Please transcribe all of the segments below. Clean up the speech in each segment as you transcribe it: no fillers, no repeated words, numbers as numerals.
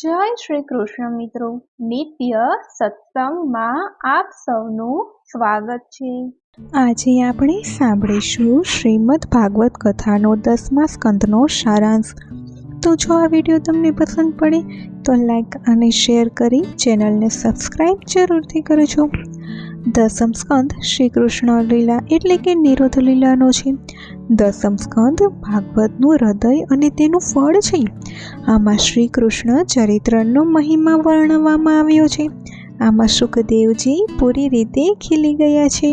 જય શ્રી કૃષ્ણ મિત્રો, નિત્ય સત્સંગમાં આપ સૌનું સ્વાગત છે। આજે આપણે સાંભળીશું શ્રીમદ ભાગવત કથાનો 10મા સ્કંદનો સારાંશ। તો જો આ વિડીયો તમને પસંદ પડે તો લાઈક અને શેર કરી ચેનલને સબસ્ક્રાઈબ જરૂરથી કરજો। 10મ સ્કંદ શ્રી કૃષ્ણ લીલા એટલે કે નિરોધ લીલાનો છે। 10મ સ્કંદ ભાગવતનું હૃદય અને તેનું ફળ છે। આમાં શ્રી કૃષ્ણ ચરિત્રનો મહિમા વર્ણવવામાં આવ્યો છે। આમાં સુખદેવજી પૂરી રીતે ખીલી ગયા છે।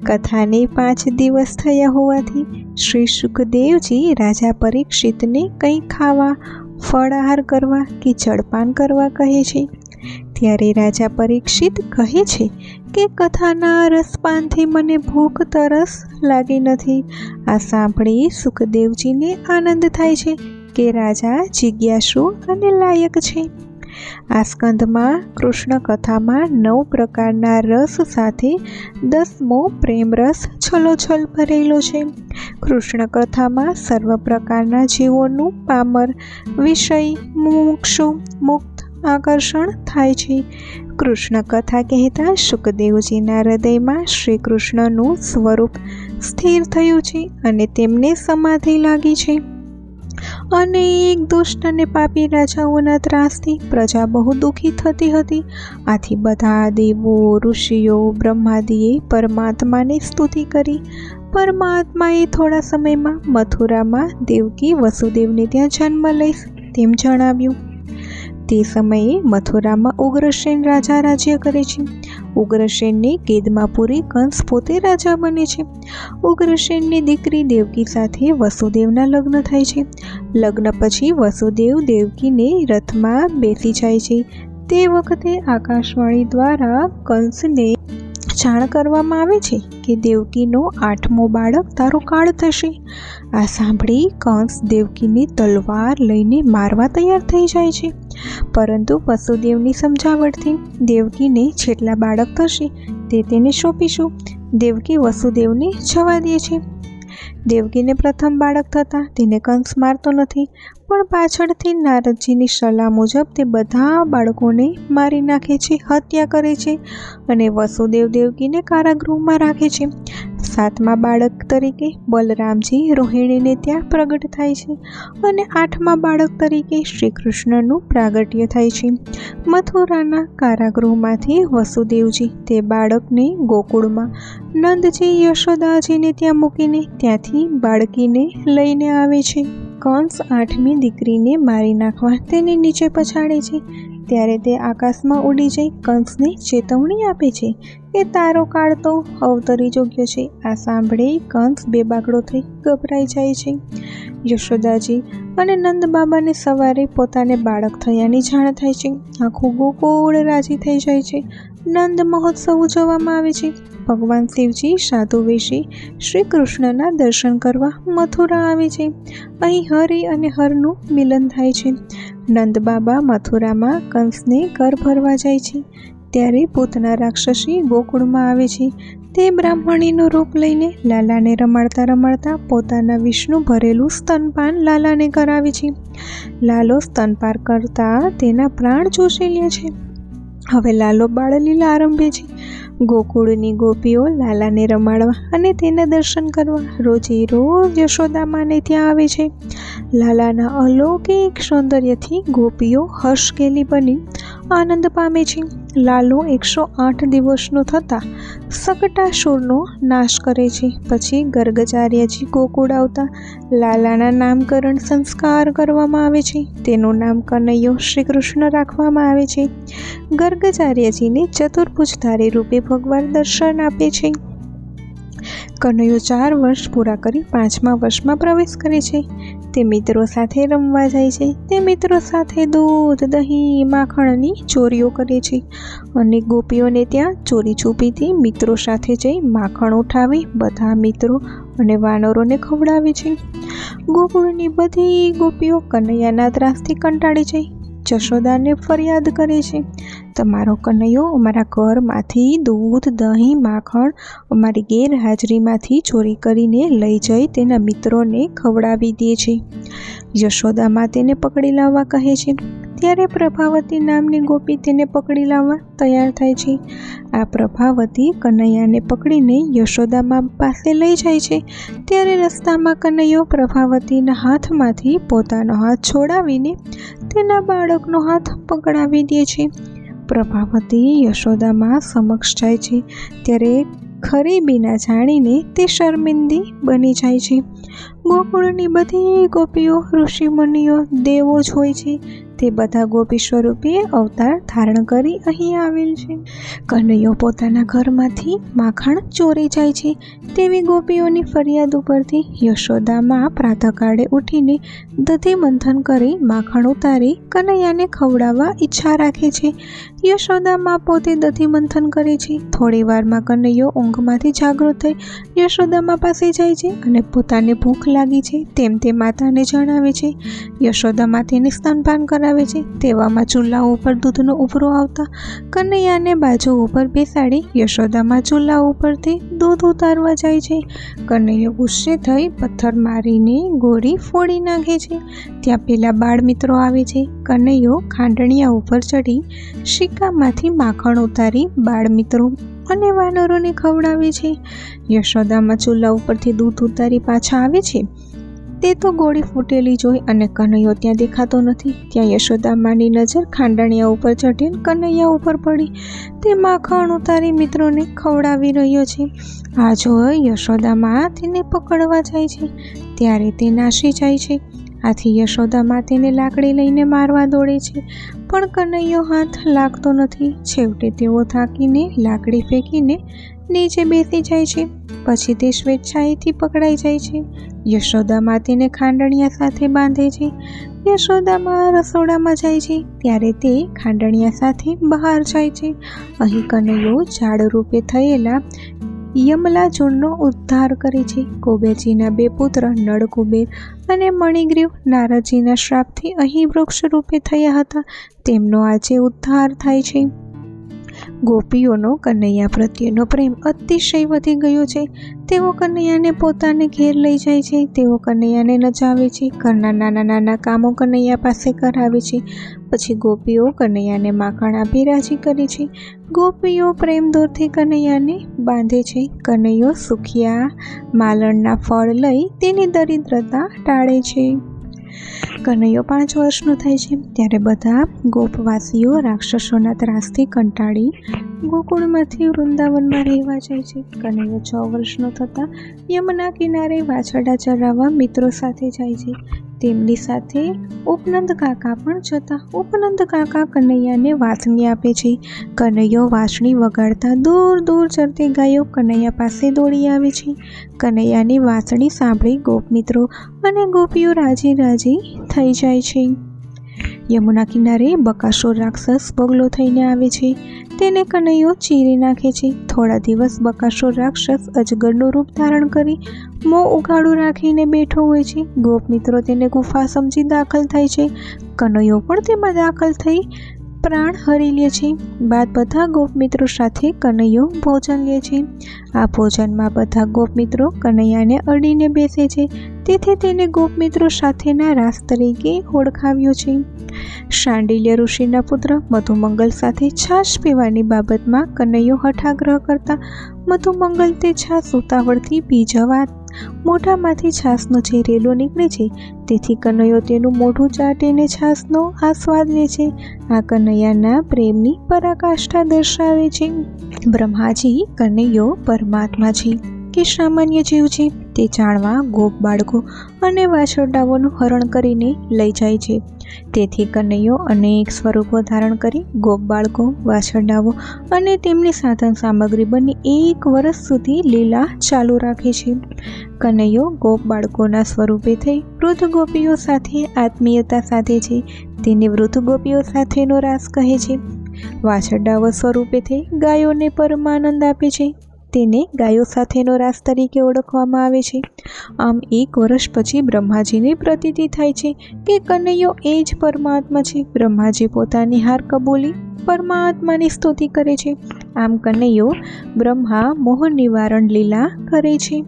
કથાને 5 દિવસ થયા હોવાથી શ્રી સુખદેવજી રાજા પરીક્ષિતને કંઈ ખાવા, ફળાહાર કરવા કે જળપાન કરવા કહે છે। ત્યારે રાજા પરીક્ષિત કહે છે કે કથાના રસપાનથી મને ભૂખ તરસ લાગી નથી। આ સાંભળી સુખદેવજીને આનંદ થાય છે કે રાજા જિજ્ઞાસુ અને લાયક છે। આ સ્કંદમાં કૃષ્ણ કથામાં 9 પ્રકારના રસ સાથે 10મો પ્રેમ રસ છલોછલ ભરેલો છે। કૃષ્ણ કથામાં સર્વ પ્રકારના જીવોનું પામર, વિષય, મુમુક્ષુ, મુક્ત આકર્ષણ થાય છે। કૃષ્ણ કથા કહેતા સુખદેવજીના હૃદયમાં શ્રી કૃષ્ણનું સ્વરૂપ સ્થિર થયું છે અને તેમને સમાધિ લાગી છે। અનેક દુષ્ટ અને પાપી રાજાઓના ત્રાસથી પ્રજા બહુ દુઃખી થતી હતી। આથી બધા દેવો, ઋષિઓ, બ્રહ્માદિએ પરમાત્માને સ્તુતિ કરી। પરમાત્માએ થોડા સમયમાં મથુરામાં દેવકી વસુદેવને ત્યાં જન્મ લઈશ તેમ જણાવ્યું। તે સમયે મથુરામાં ઉગ્રસેન રાજા રાજ્ય કરે છે। ઉગ્રસેનને કેદમાં પૂરી કંસ પોતે રાજા બને છે। ઉગ્રસેનની દીકરી દેવકી સાથે વસુદેવના લગ્ન થાય છે। લગ્ન પછી વસુદેવ દેવકીને રથમાં બેસી જાય છે। તે વખતે આકાશવાણી દ્વારા કંસને જાણ કરવામાં આવે છે કે દેવકીનો 8મો બાળક તારો કાળ થશે। આ સાંભળી કંસ દેવકીને તલવાર લઈને મારવા તૈયાર થઈ જાય છે, પરંતુ વસુદેવની સમજાવટથી દેવકીને જેટલા બાળક થશે તે તેને સોંપીશું। દેવકી વસુદેવને જવા દે છે। દેવકીને પ્રથમ બાળક થતાં તેને કંસ મારતો નથી, પણ પાછળથી નારદજીની સલાહ મુજબ તે બધા બાળકોને મારી નાખે છે, હત્યા કરે છે અને વસુદેવ દેવકીને કારાગૃહમાં રાખે છે। 7મા બાળક તરીકે બલરામજી રોહિણીને ત્યાં પ્રગટ થાય છે અને 8મા બાળક તરીકે શ્રી કૃષ્ણનું પ્રાગટ્ય થાય છે। મથુરાના કારાગૃહમાંથી વસુદેવજી તે બાળકને ગોકુળમાં નંદજી યશોદાજીને ત્યાં મૂકીને ત્યાંથી બાળકીને લઈને આવે છે। કંસ 8મી દીકરીને મારી નાખવા તેને નીચે પછાડે છે। ત્યારે તે આકાશમાં ઉડી જઈ કંસને ચેતવણી આપે છે કે તારો કાળ તો અવતરી ચૂક્યો છે। આ સાંભળી કંસ બેબાકડો થઈ ગભરાઈ જાય છે। યશોદાજી અને નંદ બાબાને સવારે પોતાને બાળક થયાની જાણ થાય છે। આખું ગોકુળ રાજી થઈ જાય છે। નંદ મહોત્સવ ઉજવવામાં આવે છે। ભગવાન શિવજી સાધુ વેશી શ્રી કૃષ્ણના દર્શન કરવા મથુરા આવે છે। અહીં હરિ અને હરનું મિલન થાય છે। નંદ બાબા મથુરામાં કંસને ઘર ભરવા જાય છે। ત્યારે પૂતના રાક્ષસી ગોકુળમાં આવે છે। તે બ્રાહ્મણીનું રૂપ લઈને લાલાને રમાડતા રમાડતા પોતાના વિષનું ભરેલું સ્તનપાન લાલાને કરાવે છે। લાલો સ્તનપાન કરતા તેના પ્રાણ ચૂસી લે છે। હવે લાલો બાળલીલા આરંભે છે। ગોકુળની ગોપીઓ લાલાને રમાડવા અને તેના દર્શન કરવા રોજે રોજ યશોદામાને ત્યાં આવે છે। લાલાના અલૌકિક સૌંદર્યથી ગોપીઓ હર્ષકેલી બની આનંદ પામે છે। લાલો 108 દિવસનો થતાં શકટાસુરનો નાશ કરે છે। પછી ગર્ગાચાર્યજી ગોકુળ આવતા લાલાના નામકરણ સંસ્કાર કરવામાં આવે છે। તેનું નામ કનૈયો શ્રી કૃષ્ણ રાખવામાં આવે છે। ગર્ગાચાર્યજીને ચતુર્ભુજધારી રૂપે ભગવાન દર્શન આપે છે। કનૈયો 4 વર્ષ પૂરા કરી 5મા વર્ષમાં પ્રવેશ કરે છે। તે મિત્રો સાથે રમવા જાય છે। તે મિત્રો સાથે દૂધ, દહીં, માખણની ચોરીઓ કરે છે અને ગોપીઓને ત્યાં ચોરી છુપીથી મિત્રો સાથે જઈ માખણ ઉઠાવી બધા મિત્રો અને વાનરોને ખવડાવે છે। ગોકુળની બધી ગોપીઓ કનૈયાના ત્રાસથી કંટાળી જઈ જશોદાને ફરિયાદ કરે છે, તમારો કનૈયો અમારા ઘરમાંથી દૂધ, દહીં, માખણ અમારી ગેરહાજરીમાંથી ચોરી કરીને લઈ જઈ તેના મિત્રોને ખવડાવી દે છે। યશોદામાં તેને પકડી લાવવા કહે છે। ત્યારે પ્રભાવતી નામની ગોપી તેને પકડી લાવવા તૈયાર થાય છે. આ પ્રભાવતી કનૈયાને પકડીને યશોદામા પાસે લઈ જાય છે. ત્યારે રસ્તામાં કનૈયો પ્રભાવતીના હાથમાંથી પોતાનો હાથ છોડાવીને તેના બાળકનો હાથ પકડાવી દે છે. પ્રભાવતી યશોદામા સમક્ષ જાય છે. ત્યારે ખરી બીના જાણીને તે શર્મિંદી બની જાય છે. ગોકુળની બધી ગોપીઓ, ઋષિમુનિઓ, દેવો જ હોય છે. તે બધા ગોપી સ્વરૂપે અવતાર ધારણ કરી અહીં આવેલ છે. કનૈયો પોતાના ઘરમાંથી માખણ ચોરી જાય છે તેવી ગોપીઓની ફરિયાદ ઉપરથી યશોદામાં પ્રાતઃકાળે ઉઠીને દધી મંથન કરી માખણ ઉતારી કનૈયાને ખવડાવવા ઈચ્છા રાખે છે. યશોદામાં પોતે દધી મંથન કરે છે. થોડી વારમાં કનૈયો ઊંઘમાંથી જાગૃત થઈ યશોદામાં પાસે જાય છે અને પોતાને ભૂખ લાગી છે તેમ તે માતાને જણાવે છે. યશોદામાં તેને સ્તનપાન કરાવે છે. તેવામાં ચૂલા ઉપર દૂધનો ઉભરો આવતા કનૈયાને બાજુ ઉપર બેસાડી યશોદામાં ચૂલા ઉપરથી દૂધ ઉતારવા જાય છે. કનૈયો ગુસ્સે થઈ પથ્થર મારીને ગોળી ફોડી નાખે છે. ત્યાં પેલા બાળ મિત્રો આવે છે. કનૈયો ખાંડણીયા ઉપર ચડી શિકામાંથી માખણ ઉતારી બાળ મિત્રો અને વાનરોને ખવડાવે છે. યશોદામાં ચૂલા ઉપરથી દૂધ ઉતારી પાછા આવે છે. તે તો ગોળી ફૂટેલી જોઈ અને કનૈયો ત્યાં દેખાતો નથી. ત્યાં યશોદામાની નજર ખાંડણીયા ઉપર ચઢેલ કનૈયા ઉપર પડી. તે માખણ ઉતારી મિત્રોને ખવડાવી રહ્યો છે. આ જોઈ યશોદામા તેને પકડવા જાય છે. ત્યારે તે નાસી જાય છે. આથી યશોદામા તેને લાકડી લઈને મારવા દોડે છે, પણ કનૈયો હાથ લાગતો નથી. છેવટે તેઓ થાકીને લાકડી ફેંકીને નીચે બેસી જાય છે. પછી તે સ્વેચ્છાએથી પકડાઈ જાય છે. યશોદામા તેને ખાંડણીયા સાથે બાંધે છે. યશોદામા રસોડામાં જાય છે. ત્યારે તે ખાંડણીયા સાથે બહાર જાય છે. અહીં કનૈયો ઝાડ રૂપે થયેલા યમલાચૂળનો ઉદ્ધાર કરે છે. કુબેરજીના બે પુત્ર નળકુબેર અને મણિગ્રીવ નારદજીના શ્રાપથી અહીં વૃક્ષ રૂપે થયા હતા. તેમનો આજે ઉદ્ધાર થાય છે. ગોપીઓનો કનૈયા પ્રત્યેનો પ્રેમ અતિશય વધી ગયો છે. તેઓ કનૈયાને પોતાને ઘેર લઈ જાય છે. તેઓ કનૈયાને નચાવે છે. ઘરના નાના નાના કામો કનૈયા પાસે કરાવે છે. પછી ગોપીઓ કનૈયાને માખણ આપી રાજી કરે છે. ગોપીઓ પ્રેમ દોરથી કનૈયાને બાંધે છે. કનૈયો સુખિયા માલણના ફળ લઈ તેની દરિદ્રતા ટાળે છે. કનૈયો 5 વર્ષનો થાય છે ત્યારે બધા ગોપવાસીઓ રાક્ષસોના ત્રાસથી કંટાળી ગોકુળમાંથી વૃંદાવનમાં રહેવા જાય છે. કનૈયો 6 વર્ષનો થતાં યમુના કિનારે વાછરડા ચરાવવા મિત્રો સાથે જાય છે. તેમની સાથે ઉપનંદ કાકા પણ જતા. ઉપનંદ કાકા કનૈયાને વાંસળી આપે છે. કનૈયો વાંસળી વગાડતા દૂર દૂર ચરતી ગાયો કનૈયા પાસે દોડી આવે છે. કનૈયાની વાંસળી સાંભળી ગોપમિત્રો અને ગોપીઓ રાજી રાજી થઈ જાય છે. યમુના કિનારે બકાસુર રાક્ષસ બગલો થઈને આવે છે. તેને કનૈયો ચીરી નાખે છે. થોડા દિવસ બકાસુર રાક્ષસ અજગરનું રૂપ ધારણ કરી મોં ઉઘાડું રાખીને બેઠો હોય છે. ગોપમિત્રો તેને ગુફા સમજી દાખલ થાય છે. કનૈયો પણ તેમાં દાખલ થઈ પ્રાણ હરી લે છે. બાદ બધા ગોપમિત્રો સાથે કનૈયો ભોજન લે છે. આ ભોજનમાં બધા ગોપમિત્રો કનૈયાને અડીને બેસે છે. તેથી તેને ગોપમિત્રો સાથેના રાસ તરીકે ઓળખાવ્યો છે. શાંડિલ્ય ઋષિના પુત્ર મધુમંગલ સાથે છાશ પીવાની બાબતમાં કનૈયો હઠાગ્રહ કરતા મધુમંગલ તે છાશ ઉતાવળથી પી જવા મોઢામાંથી છાશનો જે રેલો નીકળે છે તેથી કનૈયો તેનું મોઢું ચાટીને છાશનો આસ્વાદ લે છે. આ કનૈયાના પ્રેમની પરાકાષ્ઠા દર્શાવે છે. બ્રહ્માજી કનૈયો પરમાત્મા છે કે સામાન્ય જીવ છે તે જાણવા ગોપ બાળકો અને વાછરડાઓનું હરણ કરીને લઈ જાય છે. તેથી કનૈયો અનેક સ્વરૂપો ધારણ કરી ગોપ બાળકો, વાછરડાઓ અને તેમની સાધન સામગ્રી બની 1 વર્ષ સુધી લીલા ચાલુ રાખે છે. કનૈયો ગોપ બાળકોના સ્વરૂપે થઈ વૃદ્ધ ગોપીઓ સાથે આત્મીયતા સાધે છે. તેને વૃદ્ધ ગોપીઓ સાથેનો રાસ કહે છે. વાછરડાઓ સ્વરૂપે થઈ ગાયોને પરમાનંદ આપે છે. તેને ગાયો સાથેનો રાસ તરીકે ઓળખવામાં આવે છે. આમ 1 વર્ષ પછી બ્રહ્માજીને પ્રતીતિ થાય છે કે કનૈયો એ જ પરમાત્મા છે. બ્રહ્માજી પોતાની હાર કબૂલી પરમાત્માની સ્તુતિ કરે છે. આમ કનૈયો બ્રહ્મા મોહ નિવારણ લીલા કરે છે.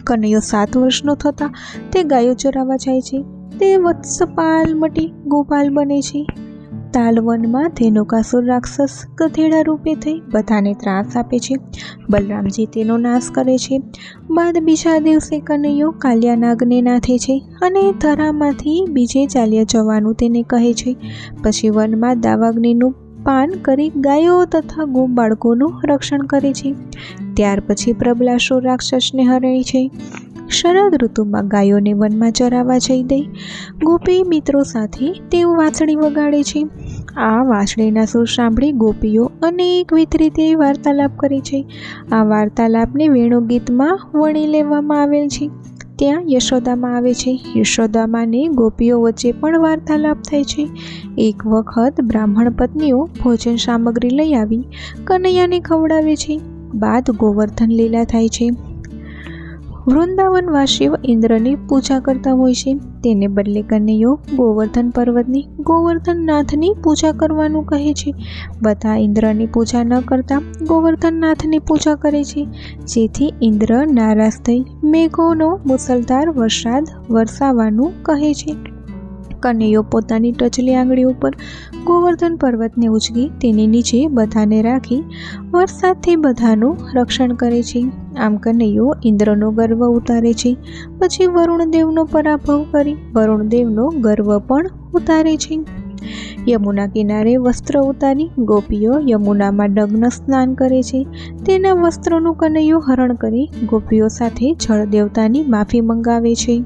કનૈયો 7 વર્ષનો થતાં તે ગાયો ચરાવવા જાય છે. તે વત્સપાલ મટી ગોપાલ બને છે. તાલવનમાં ધેનુકાસુર રાક્ષસ ગધેડા રૂપે થઈ બધાને ત્રાસ આપે છે. બલરામજી તેનો નાશ કરે છે. બાદ બીજા દિવસે કનૈયો કાલિયાનાગને નાથે છે અને ધરામાંથી બીજે ચાલ્યા જવાનું તેને કહે છે. પછી વનમાં દાવાગ્નિનું પાન કરી ગાયો તથા ગો બાળકોનું રક્ષણ કરે છે. ત્યાર પછી પ્રબલાસુર રાક્ષસને હરે છે. શરદ ઋતુમાં ગાયોને વનમાં ચરાવવા જઈ દઈ ગોપી મિત્રો સાથે તેઓ વાંસળી વગાડે છે. આ વાંસળીના સૂર સાંભળી ગોપીઓ અનેકવિધ રીતે વાર્તાલાપ કરે છે. આ વાર્તાલાપને વેણુગીતમાં વણી લેવામાં આવેલ છે. ત્યાં યશોદામાં આવે છે. યશોદામાને ગોપીઓ વચ્ચે પણ વાર્તાલાપ થાય છે. એક વખત બ્રાહ્મણ પત્નીઓ ભોજન સામગ્રી લઈ આવી કનૈયાને ખવડાવે છે. બાદ ગોવર્ધન લીલા થાય છે. વૃંદાવનવાસીઓ ઇન્દ્રની પૂજા કરતા હોય છે. તેને બદલે કનૈયો ગોવર્ધન પર્વતની ગોવર્ધનનાથની પૂજા કરવાનું કહે છે. બધા ઇન્દ્રની પૂજા ન કરતા ગોવર્ધનનાથની પૂજા કરે છે, જેથી ઇન્દ્ર નારાજ થઈ મેઘોનો મુસળધાર વરસાદ વરસાવવાનું કહે છે. કનૈયો પોતાની ટચલી આંગળી ઉપર ગોવર્ધન પર્વતને ઉચકી તેની નીચે બધાને રાખી વરસાદથી બધાનું રક્ષણ કરે છે. આમ કનૈયો ઇન્દ્રનો ગર્વ ઉતારે છે. પછી વરુણદેવનો પરાભવ કરી વરુણદેવનો ગર્વ પણ ઉતારે છે. યમુના કિનારે વસ્ત્ર ઉતારી ગોપીઓ યમુનામાં નગ્ન સ્નાન કરે છે. તેના વસ્ત્રોનું કનૈયો હરણ કરી ગોપીઓ સાથે જળદેવતાની માફી મંગાવે છે.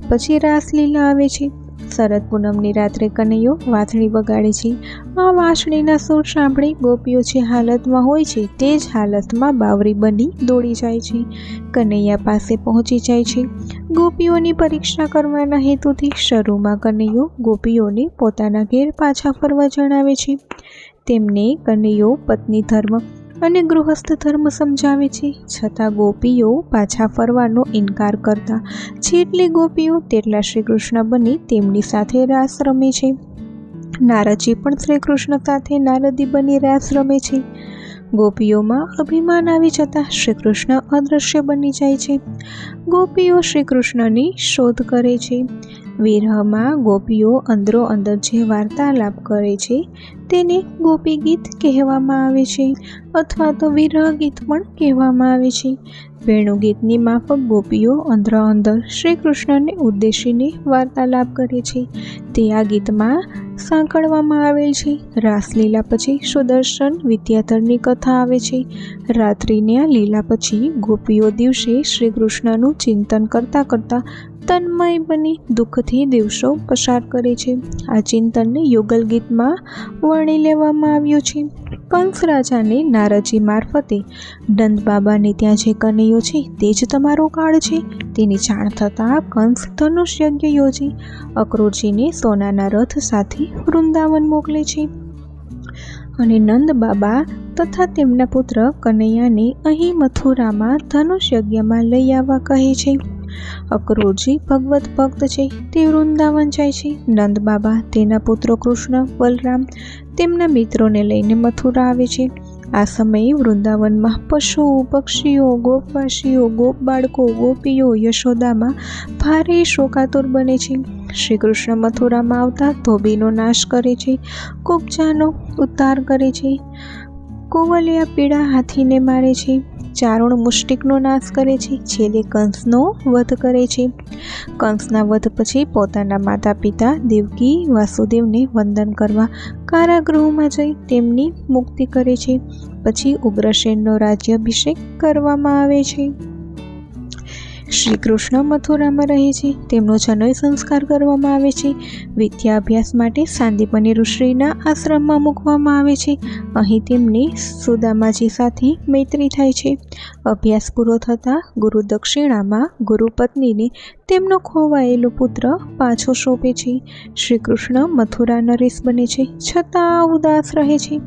પછી રાસલીલા આવે છે. શરદ પૂનમની રાત્રે કનૈયો વાંસળી વગાડે છે. આ વાંસળીના સૂર સાંભળી ગોપીઓ જે હાલતમાં હોય છે તે જ હાલતમાં બાવરી બની દોડી જાય છે. કનૈયા પાસે પહોંચી જાય છે. ગોપીઓની પરીક્ષા કરવાના હેતુથી શરૂમાં કનૈયો ગોપીઓને પોતાના ઘેર પાછા ફરવા જણાવે છે. તેમને કનૈયો પત્ની ધર્મ અને ગૃહસ્થ ધર્મ સમજાવે છે. છતાં ગોપીઓ પાછા ફરવાનો ઇનકાર કરતા જેટલી ગોપીઓ તેટલા શ્રી કૃષ્ણ બની તેમની સાથે રાસ રમે છે. નારદજી પણ શ્રી કૃષ્ણ સાથે નારદી બની રાસ રમે છે. ગોપીઓમાં અભિમાન આવી જતાં શ્રી કૃષ્ણ અદૃશ્ય બની જાય છે. ગોપીઓ શ્રી કૃષ્ણની શોધ કરે છે. વિરહમાં ગોપીઓ અંદરો અંદર જે વાર્તાલાપ કરે છે તેને ગોપી ગીત કહેવામાં આવે છે, અથવા તો વિરહ ગીત પણ કહેવામાં આવે છે. વેણુગીતની માફક ગોપીઓ અંદરો અંદર શ્રી કૃષ્ણને ઉદ્દેશીને વાર્તાલાપ કરે છે. તે આ ગીતમાં સાંકળવામાં આવેલ છે. રાસલીલા પછી સુદર્શન વિદ્યાધરની કથા આવે છે. રાત્રિના લીલા પછી ગોપીઓ દિવસે શ્રી કૃષ્ણનું ચિંતન કરતાં કરતાં તન્મય બની દુઃખથી દિવસો પસાર કરે છે. આ ચિંતનને યુગલ ગીતમાં વર્ણી લેવામાં આવ્યું છે. કંસ રાજાને નારદજી મારફતે નંદ બાબાને ત્યાં જે કનૈયો છે તે જ તમારો કાળ છે તેની જાણ થતાં કંસ ધનુષ યજ્ઞ યોજી અક્રૂરજીને સોનાના રથ સાથે વૃંદાવન મોકલે છે અને નંદ બાબા તથા તેમના પુત્ર કનૈયાને અહીં મથુરામાં ધનુષ યજ્ઞમાં લઈ આવવા કહે છે. અક્રૂરજી ભગવત ભક્ત છે. તે વૃંદાવન જાય છે. નંદ બાબા તેના પુત્રો કૃષ્ણ બલરામ તેમના મિત્રોને લઈને મથુરા આવે છે. આ સમયે વૃંદાવનમાં પશુઓ પક્ષીઓ ગોપવાસીઓ ગોપ બાળકો ગોપીઓ યશોદામાં ભારે શોકાતુર બને છે. શ્રી કૃષ્ણ મથુરામાં આવતા ધોબીનો નાશ કરે છે. કુબજાનો ઉદ્ધાર કરે છે. કોવલિયા પીળા હાથીને મારે છે. ચારુણ મુષ્ટિકનો નાશ કરે છે. છેલ્લે કંસનો વધ કરે છે. કંસના વધ પછી પોતાના માતા પિતા દેવકી વાસુદેવને વંદન કરવા કારાગૃહમાં જઈ તેમની મુક્તિ કરે છે. પછી ઉગ્રસેનનો રાજ્યાભિષેક કરવામાં આવે છે. શ્રી કૃષ્ણ મથુરામાં રહે છે. તેમનો જનોઈ સંસ્કાર કરવામાં આવે છે. વિદ્યા અભ્યાસ માટે સાંદીપની ઋષિના આશ્રમમાં મૂકવામાં આવે છે. અહીં તેમને સુદામાજી સાથે મૈત્રી થાય છે. અભ્યાસ પૂરો થતાં ગુરુ દક્ષિણામાં ગુરુપત્નીને તેમનો ખોવાયેલો પુત્ર પાછો સોંપે છે. શ્રી કૃષ્ણ મથુરા નરેશ બને છે, છતાં ઉદાસ રહે છે.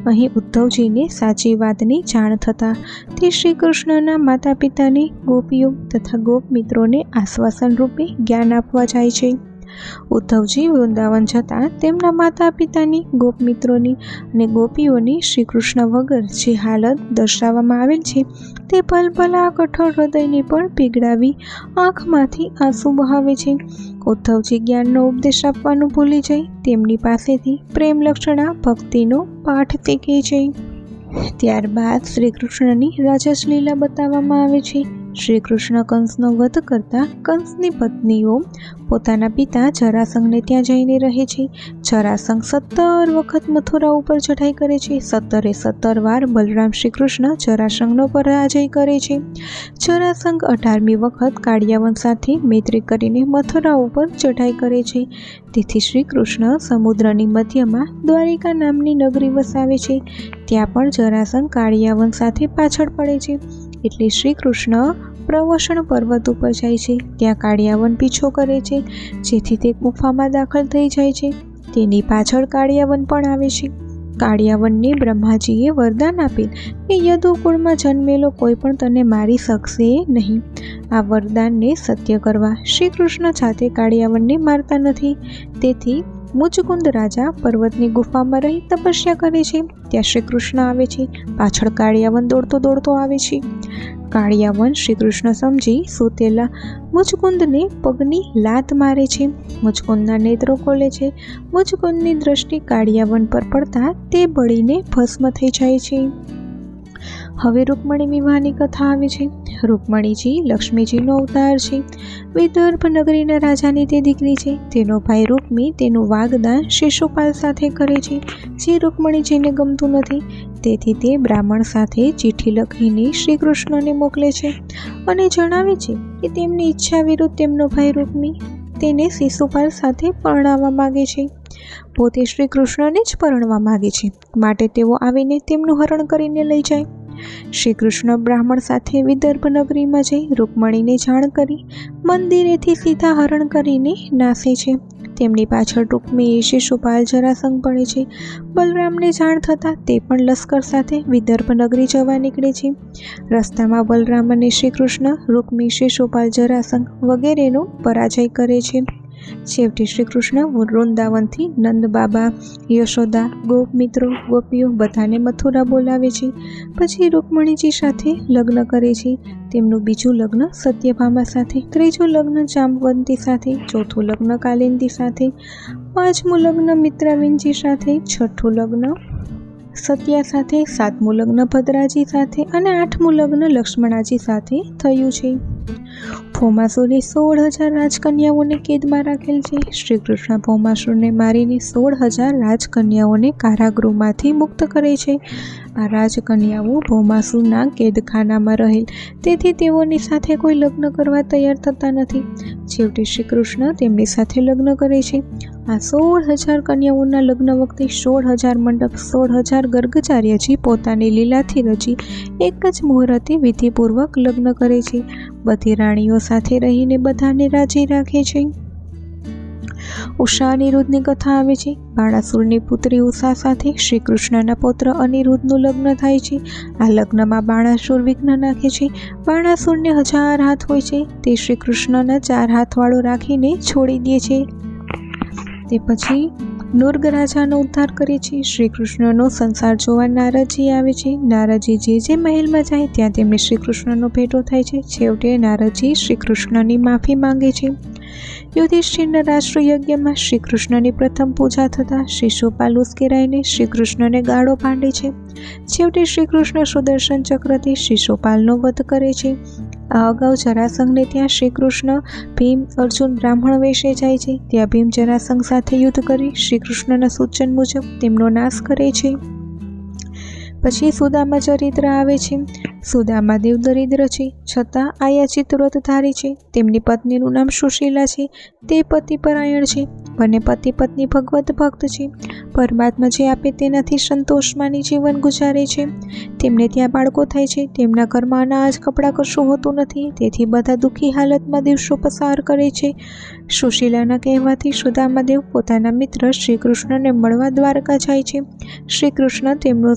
અહીં ઉદ્ધવજીને સાચી વાતની જાણ થતાં તે શ્રી કૃષ્ણના માતા પિતાને ગોપીઓ તથા ગોપ મિત્રોને આશ્વાસન રૂપે જ્ઞાન આપવા જાય છે. ઉદ્ધવજી વૃંદાવન જતાં તેમના માતા પિતાની, ગોપમિત્રોની અને ગોપીઓની શ્રી કૃષ્ણ વગર જે હાલત દર્શાવવામાં આવેલ છે તે ભલભલા કઠોર હૃદયને પણ પીગળાવી આંખમાંથી આંસુ બહાવે છે. ઉદ્ધવજી જ્ઞાનનો ઉપદેશ આપવાનું ભૂલી જઈ તેમની પાસેથી પ્રેમ લક્ષણા ભક્તિનો પાઠ તે કહે છે. ત્યારબાદ શ્રી કૃષ્ણની રાજસ લીલા બતાવવામાં આવે છે. શ્રી કૃષ્ણ કંસનો વધ કરતા કંસની પત્નીઓ પોતાના પિતા જરાસંઘને ત્યાં જઈને રહે છે. જરાસંઘ 17 વખત મથુરા ઉપર ચઢાઈ કરે છે. 17 વાર બલરામ શ્રી કૃષ્ણ જરાસંઘનો પરાજય કરે છે. જરાસંઘ 18મી વખત કાળિયાવન સાથે મૈત્રી કરીને મથુરા ઉપર ચઢાઈ કરે છે. તેથી શ્રી કૃષ્ણ સમુદ્રની મધ્યમાં દ્વારિકા નામની નગરી વસાવે છે. ત્યાં પણ જરાસંઘ કાળિયાવન સાથે પાછળ પડે છે. એટલે શ્રી કૃષ્ણ પ્રવસણ પર્વત ઉપર જાય છે. ત્યાં કાળિયાવન પીછો કરે છે, જેથી તે ગુફામાં દાખલ થઈ જાય છે. તેની પાછળ કાળિયાવન પણ આવે છે. કાળિયાવનને બ્રહ્માજીએ વરદાન આપેલ કે યદુકુળમાં જન્મેલો કોઈ પણ તને મારી શકશે નહીં. આ વરદાનને સત્ય કરવા શ્રી કૃષ્ણ જાતે કાળિયાવનને મારતા નથી. તેથી મુચકુંદ રાજા પર્વતની ગુફામાં રહી તપસ્યા કરે છે. ત્યાં શ્રી કૃષ્ણ આવે છે. પાછળ કાળિયાવન દોડતો દોડતો આવે છે. કાળિયાવન શ્રી કૃષ્ણ સમજી સૂતેલા મુચકુંદને પગની લાત મારે છે. મુચકુંદના નેત્રો ખોલે છે. મુચકુંદની દ્રષ્ટિ કાળિયાવન પર પડતા તે બળીને ભસ્મ થઈ જાય છે. હવે રૂકમણી વિવાહની કથા આવે છે. રૂકમણીજી લક્ષ્મીજીનો અવતાર છે. વિદર્ભ નગરીના રાજાની તે દીકરી છે. તેનો ભાઈ રૂકમી તેનું વાગદાન શિશુપાલ સાથે કરે છે, જે રૂકમણીજીને ગમતું નથી. તેથી તે બ્રાહ્મણ સાથે ચિઠ્ઠી લખીને શ્રી કૃષ્ણને મોકલે છે અને જણાવે છે કે તેમની ઈચ્છા વિરુદ્ધ તેમનો ભાઈ રૂકમી તેને શિશુપાલ સાથે પરણાવવા માગે છે. પોતે શ્રી કૃષ્ણને જ પરણવા માગે છે, માટે તેઓ આવીને તેમનું હરણ કરીને લઈ જાય. શ્રી કૃષ્ણ બ્રાહ્મણ સાથે વિદર્ભ નગરીમાં જઈ રૂકમણીને જાણ કરી મંદિરેથી સીધા હરણ કરીને નાસે છે. તેમની પાછળ રૂકમી, શિશુપાલ, જરાસંઘ પડે છે. બલરામને જાણ થતાં તે પણ લશ્કર સાથે વિદર્ભ નગરી જવા નીકળે છે. રસ્તામાં બલરામ અને શ્રી કૃષ્ણ રૂકમી, શિશુપાલ, જરાસંઘ વગેરેનો પરાજય કરે છે. છેવટે શ્રી કૃષ્ણ વૃંદાવનથી નંદ બાબા, યશોદા, ગોપ મિત્રો, ગોપીઓ બધાને મથુરા બોલાવે છે. પછી રૂકમણીજી સાથે લગ્ન કરે છે. તેમનું બીજું લગ્ન સત્યભામા સાથે, ત્રીજું લગ્ન જામવંતી સાથે, ચોથું લગ્ન કાલિંદી સાથે, પાંચમું લગ્ન મિત્રાવિંજી સાથે, છઠ્ઠું લગ્ન સત્યા સાથે, સાતમું લગ્ન ભદ્રાજી સાથે અને આઠમું લગ્ન લક્ષ્મણાજી સાથે થયું છે. ભૌમાસુરે 16,000 રાજકન્યાઓને કેદમાં રાખેલ છે. શ્રી કૃષ્ણ ભૌમાસુરને મારીને 16,000 રાજકન્યાઓને કારાગૃહમાંથી મુક્ત કરે છે. આ રાજકન્યાઓ ભૌમાસુરના કેદખાનામાં રહેલ, તેથી તેઓની સાથે કોઈ લગ્ન કરવા તૈયાર થતા નથી. છેવટે શ્રી કૃષ્ણ તેમની સાથે લગ્ન કરે છે. આ 16,000 કન્યાઓના લગ્ન વખતે 16,000 મંડપ, 16,000 ગર્ગચાર્યજી પોતાની લીલાથી રચી એક જ મુહૂર્તે વિધિપૂર્વક લગ્ન કરે છે. બધી રાણીઓ સાથે રહીને બધાને રાજી રાખે છે. ઉષા અનિરુદ્ધની કથા આવે છે. બાણાસુરની પુત્રી ઉષા સાથે શ્રી કૃષ્ણના પુત્ર અનિરુદ્ધનું લગ્ન થાય છે. આ લગ્નમાં બાણાસુર વિઘ્ન નાખે છે. બાણાસુરને 1000 હાથ હોય છે. તે શ્રી કૃષ્ણના 4 હાથવાળો રાખીને છોડી દે છે. તે પછી નુર્ગ રાજાનો ઉદ્ધાર કરે છે. શ્રી કૃષ્ણનો સંસાર જોવા નારદજી આવે છે. નારદજી જે મહેલમાં જાય ત્યાં તેમને શ્રી કૃષ્ણનો ભેટો થાય છે. છેવટે નારદજી શ્રી કૃષ્ણની માફી માંગે છે. યુધિષ્ઠિરના રાષ્ટ્રયજ્ઞમાં શ્રી કૃષ્ણની પ્રથમ પૂજા થતાં શિશુપાલ ઉશ્કેરાઈને શ્રી કૃષ્ણને ગાળો પાંડે છે. છેવટે શ્રી કૃષ્ણ સુદર્શન ચક્રથી શિશુપાલનો વધ કરે છે. આ અગાઉ જરાસંઘને ત્યાં શ્રી કૃષ્ણ, ભીમ, અર્જુન બ્રાહ્મણ વેશે જાય છે. ત્યાં ભીમ જરાસંઘ સાથે યુદ્ધ કરી શ્રી કૃષ્ણના સૂચન મુજબ તેમનો નાશ કરે છે. પછી સુદામા ચરિત્ર આવે છે. સુદામા દેવ દરિદ્ર છે, છતાં આયાચિત વ્રત ધારે છે. તેમની પત્નીનું નામ સુશીલા છે. તે પતિપરાયણ છે. બંને પતિ પત્ની ભગવત ભક્ત છે. પરમાત્મા જે આપે તેનાથી સંતોષ માની જીવન ગુજારે છે. તેમને ત્યાં બાળકો થાય છે. તેમના ઘરમાં અનાજ, કપડાં કશું હોતું નથી, તેથી બધા દુઃખી હાલતમાં દિવસો પસાર કરે છે. સુશીલાના કહેવાથી સુદામાદેવ પોતાના મિત્ર શ્રી કૃષ્ણને મળવા દ્વારકા જાય છે. શ્રી કૃષ્ણ તેમનો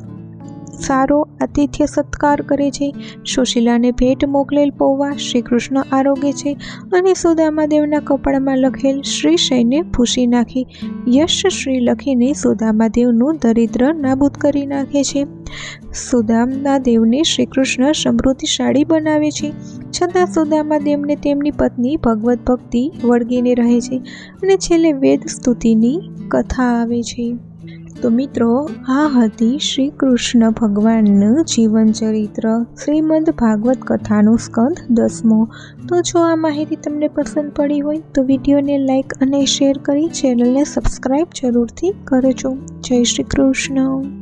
સારો આતિથ્ય સત્કાર કરે છે. સુશીલાને ભેટ મોકલેલ પૌવા શ્રી કૃષ્ણ આરોગે છે અને સુદામાદેવના કપાળમાં લખેલ શ્રીશયને ભૂંસી નાખી યશ શ્રી લખીને સુદામાદેવનું દરિદ્ર નાબૂદ કરી નાખે છે. સુદામાદેવને શ્રી કૃષ્ણ સમૃદ્ધિશાળી બનાવે છે, છતાં સુદામાદેવને તેમની પત્ની ભગવત ભક્તિ વળગીને રહે છે અને છેલ્લે વેદ સ્તુતિની કથા આવે છે. તો મિત્રો, આ હતી શ્રી કૃષ્ણ ભગવાનનું જીવન ચરિત્ર, શ્રીમદ ભાગવત કથાનો સ્કંદ 10મો. તો જો આ માહિતી તમને પસંદ પડી હોય તો વિડીયોને લાઈક અને શેર કરી ચેનલને સબસ્ક્રાઈબ જરૂરથી કરજો. જય શ્રી કૃષ્ણ.